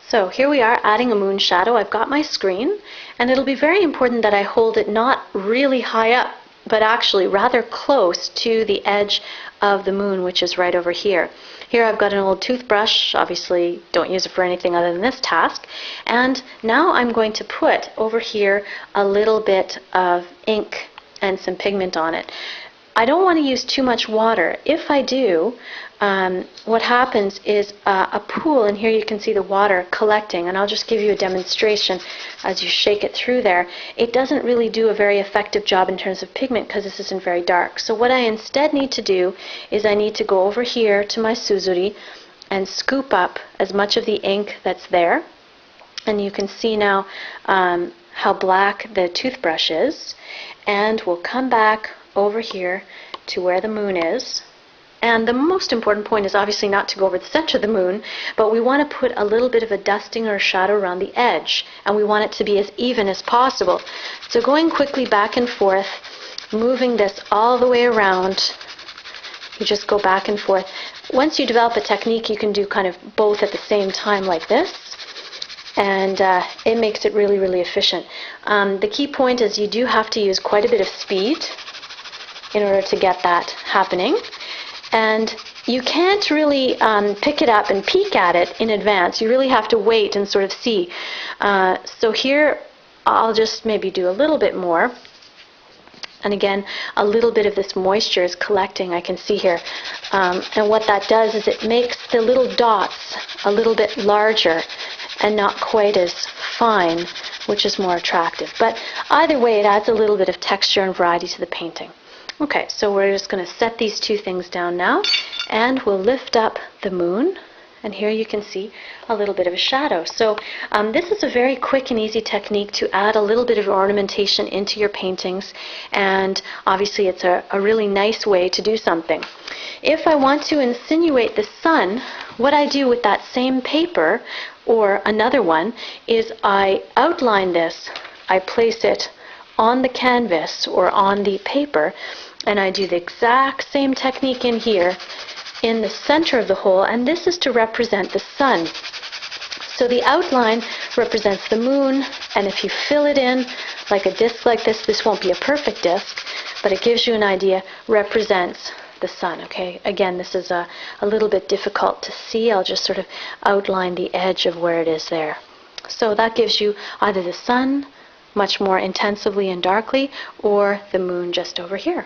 So here we are adding a moon shadow. I've got my screen, and it'll be very important that I hold it not really high up, but actually rather close to the edge of the moon, which is right over here. Here I've got an old toothbrush, obviously don't use it for anything other than this task, and now I'm going to put over here a little bit of ink and some pigment on it. I don't want to use too much water. If I do, what happens is a pool, and here you can see the water collecting, and I'll just give you a demonstration as you shake it through there. It doesn't really do a very effective job in terms of pigment because this isn't very dark. So what I instead need to do is I need to go over here to my Suzuri and scoop up as much of the ink that's there. And you can see now how black the toothbrush is. And we'll come back over here to where the moon is. And the most important point is obviously not to go over the center of the moon, but we want to put a little bit of a dusting or a shadow around the edge, and we want it to be as even as possible. So going quickly back and forth, moving this all the way around, you just go back and forth. Once you develop a technique, you can do kind of both at the same time like this, and it makes it really, really efficient. The key point is you do have to use quite a bit of speed in order to get that happening. And you can't really pick it up and peek at it in advance. You really have to wait and sort of see. So here I'll just maybe do a little bit more. And again, a little bit of this moisture is collecting, I can see here. And what that does is it makes the little dots a little bit larger and not quite as fine, which is more attractive. But either way, it adds a little bit of texture and variety to the painting. Okay, so we're just going to set these two things down now, and we'll lift up the moon, and here you can see a little bit of a shadow. So this is a very quick and easy technique to add a little bit of ornamentation into your paintings, and obviously it's a really nice way to do something. If I want to insinuate the sun, what I do with that same paper, or another one, is I outline this, I place it on the canvas or on the paper, and I do the exact same technique in here in the center of the hole, and this is to represent the sun. So the outline represents the moon, and if you fill it in like a disc like this won't be a perfect disc, but it gives you an idea, represents the sun. Okay, again, this is a little bit difficult to see. I'll just sort of outline the edge of where it is there. So that gives you either the sun much more intensively and darkly, or the moon just over here.